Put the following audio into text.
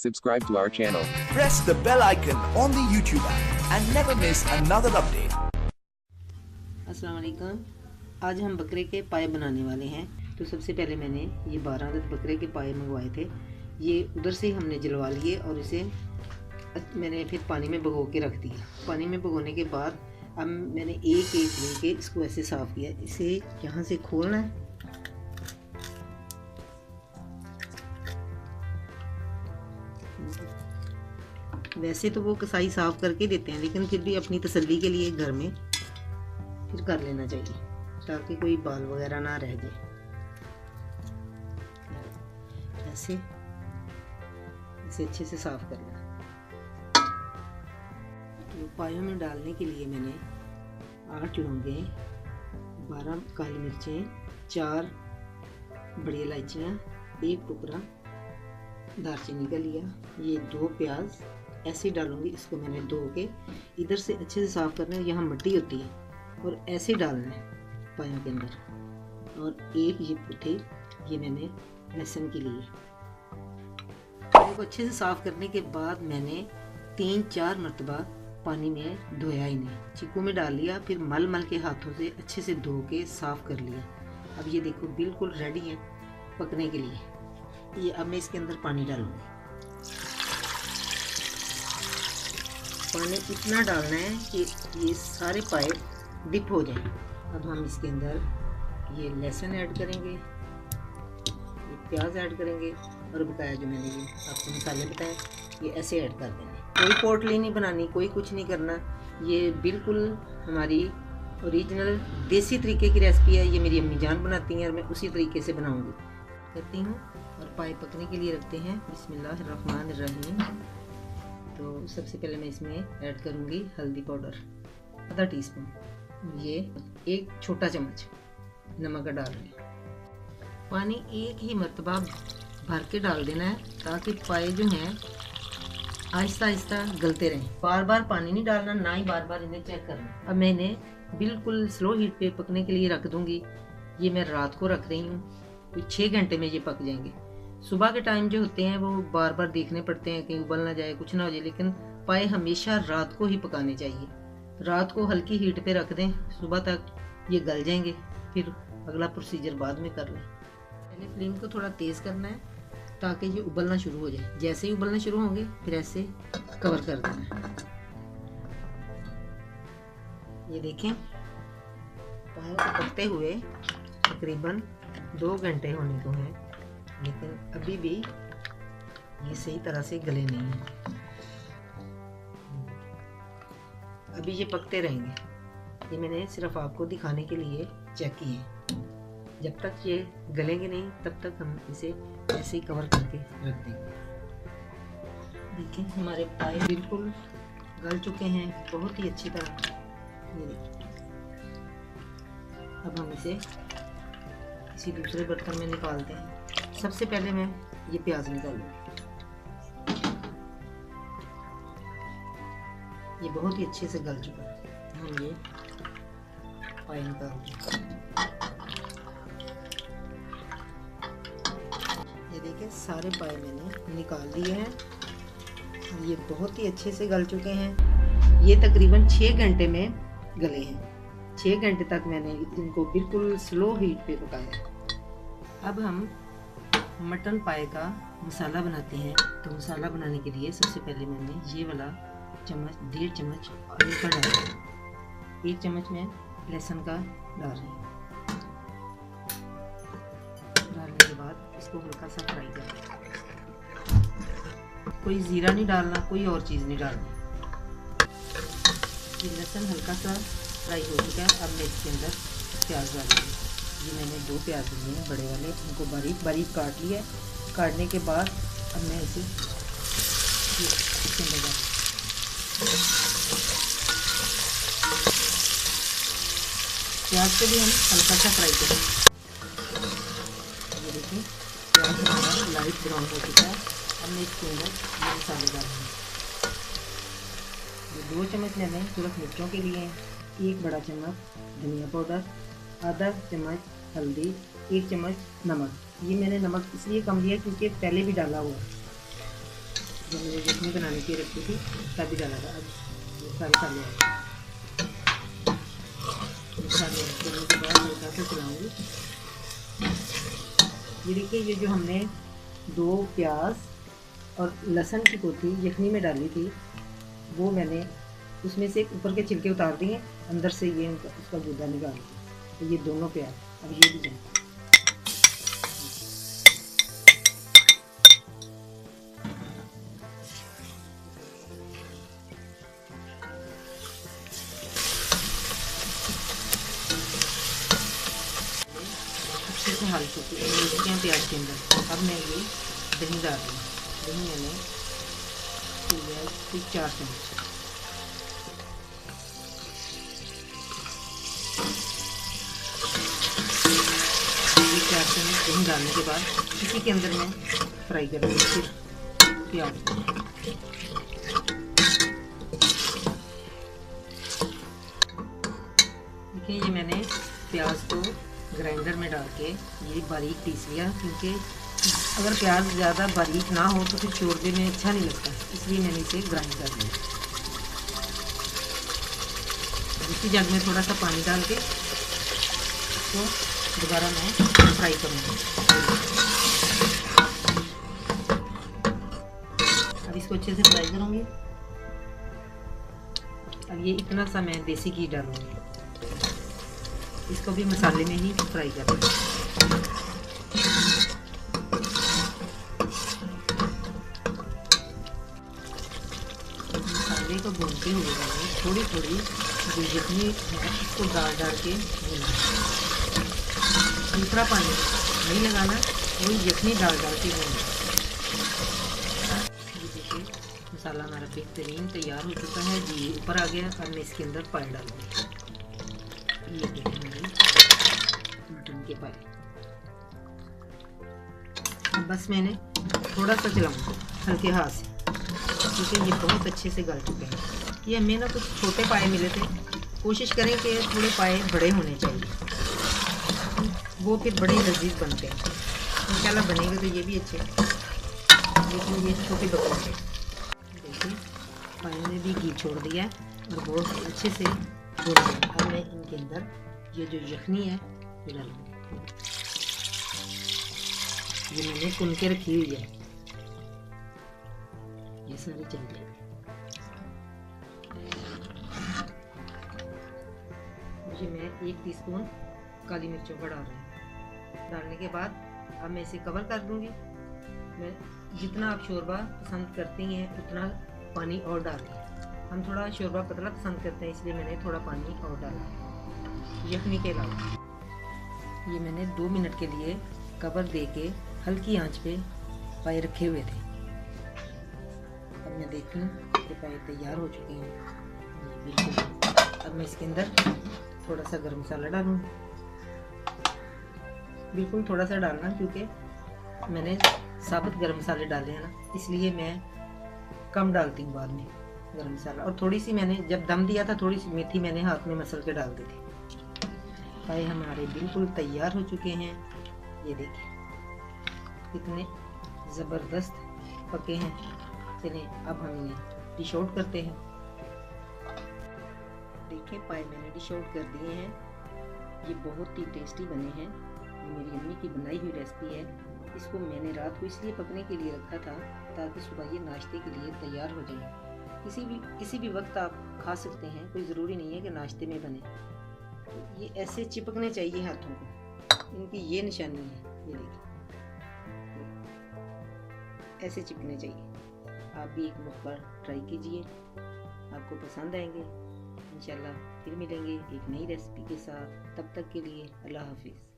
subscribe to our channel. Press the bell icon on the YouTube app and never miss another update. अस्सलाम वालेकुम। आज हम बकरे के पाए बनाने वाले हैं। तो सबसे पहले मैंने ये 12 अदद बकरे के पाए मंगवाए थे। ये उधर से हमने जलवा लिए और इसे मैंने फिर पानी में भिगो के रख दिया। पानी में भिगोने के बाद अब मैंने एक एक लेके इसको ऐसे साफ़ किया। इसे यहाँ से खोलना है, वैसे तो वो कसाई साफ़ करके देते हैं, लेकिन फिर भी अपनी तसल्ली के लिए घर में फिर कर लेना चाहिए ताकि कोई बाल वगैरह ना रह जाए। ऐसे इसे अच्छे से साफ़ करना है। तो पायों में डालने के लिए मैंने 8 लौंगे, 12 काली मिर्चें, 4 बड़ी इलायचियाँ, 1 टुकड़ा दालचीनी का लिया, ये 2 प्याज ऐसे डालूंगी। इसको मैंने धो के इधर से अच्छे से साफ़ करना है, यहाँ मिट्टी होती है, और ऐसे डालना है पायों के अंदर। और एक ये पुट्ठी ये मैंने लहसुन के लिए। पायों को अच्छे से साफ़ करने के बाद मैंने 3-4 मरतबा पानी में धोया इन्हें, चिक्कू में डाल लिया, फिर मल मल के हाथों से अच्छे से धो के साफ़ कर लिया। अब ये देखो बिल्कुल रेडी है पकने के लिए। ये अब मैं इसके अंदर पानी डालूंगी। पानी इतना डालना है कि ये सारे पाए डिप हो जाएं। अब हम इसके अंदर ये लहसुन ऐड करेंगे, ये प्याज ऐड करेंगे, और बताया जो मैंने ये आपको मसाले बताए ये ऐसे ऐड कर देंगे। कोई पोटली नहीं बनानी, कोई कुछ नहीं करना। ये बिल्कुल हमारी ओरिजिनल देसी तरीके की रेसिपी है। ये मेरी अम्मी जान बनाती हैं और मैं उसी तरीके से बनाऊंगी करती हूँ। और पाए पकने के लिए रखते हैं। बिस्मिल्लाहिर्रहमानिर्रहीम। तो सबसे पहले मैं इसमें ऐड करूँगी हल्दी पाउडर आधा टीस्पून, ये 1 छोटा चम्मच नमक डाल रही। पानी एक ही मरतबा भर के डाल देना है ताकि पाए जो हैं आहिस्ता आहिस्ता गलते रहें। बार बार पानी नहीं डालना, ना ही बार बार इन्हें चेक करना। अब मैं इन्हें बिल्कुल स्लो हीट पे पकने के लिए रख दूँगी। ये मैं रात को रख रही हूँ, 6 घंटे में ये पक जाएंगे। सुबह के टाइम जो होते हैं वो बार बार देखने पड़ते हैं कहीं उबल ना जाए, कुछ ना हो जाए, लेकिन पाए हमेशा रात को ही पकाने चाहिए। रात को हल्की हीट पे रख दें, सुबह तक ये गल जाएंगे। फिर अगला प्रोसीजर बाद में कर लें। पहले फ्लेम को थोड़ा तेज़ करना है ताकि ये उबलना शुरू हो जाए। जैसे ही उबलना शुरू होंगे फिर ऐसे कवर कर देना है। ये देखें पाए को पकते हुए तकरीबन 2 घंटे होने को हैं, लेकिन अभी भी ये सही तरह से गले नहीं हैं। अभी ये पकते रहेंगे। ये मैंने सिर्फ आपको दिखाने के लिए चेक किए। जब तक ये गलेंगे नहीं तब तक हम इसे ऐसे ही कवर करके रख देंगे। देखिए हमारे पाए बिल्कुल गल चुके हैं बहुत ही अच्छी तरह। ये देखिए अब हम इसे किसी दूसरे बर्तन में निकालते हैं। सबसे पहले मैं ये प्याज निकालूंगी। ये बहुत ही अच्छे से गल चुका है। हम ये पाए निकालते हैं। ये देखिए सारे पाए मैंने निकाल लिए हैं। ये बहुत ही अच्छे से गल चुके हैं। ये तकरीबन 6 घंटे में गले हैं। 6 घंटे तक मैंने इनको बिल्कुल स्लो हीट पे पकाया। अब हम मटन पाए का मसाला बनाते हैं। तो मसाला बनाने के लिए सबसे पहले मैंने ये वाला चम्मच 1.5 चम्मच ऑयल का डाला, 1 चम्मच मैं लहसुन का डाल रही हूँ। डालने के बाद इसको हल्का सा फ्राई करना। कोई ज़ीरा नहीं डालना, कोई और चीज़ नहीं डालनी। ये लहसुन हल्का सा फ्राई हो चुका है। अब मैं इसके अंदर प्याज डाल दूँगी। ये मैंने 2 प्याज लिए हैं बड़े वाले, इनको बारीक बारीक काट लिया है। काटने के बाद अब मैं इसे इसके अंदर डाल प्याज को भी हम हल्का सा फ्राई करेंगे। ये देखिए प्याज हमारा लाइट ब्राउन हो चुका है। अब मैं इसके अंदर ये मसाले डालूंगी। ये 2 चम्मच मैंने सिर्फ मिर्चों के लिए, 1 बड़ा चम्मच धनिया पाउडर, आधा चम्मच हल्दी, 1 चम्मच नमक। ये मैंने नमक इसलिए कम लिया क्योंकि पहले भी डाला हुआ है। जब मैंने यखनी बनाने की रखी थी तभी डाला था। अब ये सारे साले करने के बाद हल्का सा चलाऊँगी। ये देखिए, ये जो हमने 2 प्याज और लहसुन की पोथी यखनी में डाली थी, वो मैंने उसमें से ऊपर के छिलके उतार दिए, अंदर से ये उसका गूदा निकाल दिया। तो ये दोनों प्याज अब ये भी जाए। अच्छे से हल चुकी है मिर्चियाँ प्याज के अंदर। अब मैं ये दही डाल रही हूँ। दही मैंने लिया 4 चम्मच। ये 4 चम्मच दही डालने के बाद इसी के अंदर मैं फ्राई करूँगी फिर प्याज। देखिए, ये मैंने प्याज को ग्राइंडर में डाल के ये बारीक पीस लिया, क्योंकि अगर प्याज ज़्यादा बारीक ना हो तो फिर शोरबे में अच्छा नहीं लगता, इसलिए मैंने इसे ग्राइंड कर लिया। इसी जग में थोड़ा सा पानी डाल के इसको दोबारा मैं फ्राई करूँगी। अब इसको अच्छे से फ्राई करूँगी। अब ये इतना सा मैं देसी घी डालूँगी, इसको भी मसाले में ही फ्राई करूँगी। मसाले को भूनते हुए थोड़ी थोड़ी जो यखनी है उसको डाल के भूनना। दूसरा पानी नहीं लगाना, वही यखनी डाल के भूनना। ये देखिए, मसाला हमारा बेहतरीन तैयार हो चुका है जी, ऊपर आ गया। अब मैं इसके अंदर पाए डालूँगी। ये देखिए मेरी मटन के पाए। अब बस मैंने थोड़ा सा चलाऊँगा हल्के हाथ से, क्योंकि ये बहुत अच्छे से गल चुके हैं। ये हमें ना कुछ छोटे पाए मिले थे, कोशिश करें कि थोड़े पाए बड़े होने चाहिए, वो फिर बड़े लजीज बनते हैं। इंशाल्लाह बनेंगे तो ये भी अच्छे, लेकिन ये छोटे बकरे थे। देखिए, पाए ने भी घी छोड़ दिया और बहुत अच्छे से भून गया। अब मैं इनके अंदर ये जो यखनी है ये डालूंगी। ये मैंने कुन के रखी हुई है, ये सारी चल जाएगी। मुझे मैं 1 टीस्पून काली मिर्चों का डाल रही हूँ। डालने के बाद अब मैं इसे कवर कर दूंगी। मैं जितना आप शोरबा पसंद करती हैं उतना पानी और डाल दें। हम थोड़ा शोरबा पतला पसंद करते हैं, इसलिए मैंने थोड़ा पानी और डाला यखनी के अलावा। ये मैंने 2 मिनट के लिए कवर दे के हल्की आंच पे पाए रखे हुए थे। अब मैं देखती हूँ कि पाए तैयार हो चुके हैं। ये बिल्कुल। अब मैं इसके अंदर थोड़ा सा गरम मसाला डालूँगी, बिल्कुल थोड़ा सा डालना, क्योंकि मैंने साबुत गरम मसाले डाले हैं ना, इसलिए मैं कम डालती हूँ बाद में गरम मसाला। और थोड़ी सी मैंने जब दम दिया था थोड़ी सी मेथी मैंने हाथ में मसल के डाल दी थी। पाए हमारे बिल्कुल तैयार हो चुके हैं। ये देखिए कितने ज़बरदस्त पके हैं। चलिए अब हम इन्हें डिश आउट करते हैं। देखिए, पाए मैंने डिश आउट कर दिए हैं। ये बहुत ही टेस्टी बने हैं। मेरी अम्मी की बनाई हुई रेसिपी है। इसको मैंने रात को इसलिए पकने के लिए रखा था ताकि सुबह ये नाश्ते के लिए तैयार हो जाए। किसी भी वक्त आप खा सकते हैं, कोई ज़रूरी नहीं है कि नाश्ते में बने। तो ये ऐसे चिपकने चाहिए हाथों को, इनकी ये निशानी है। ये देखिए ऐसे चिपकने चाहिए। आप भी एक बार ट्राई कीजिए, आपको पसंद आएंगे। इंशाल्लाह फिर मिलेंगे एक नई रेसिपी के साथ। तब तक के लिए अल्लाह हाफिज़।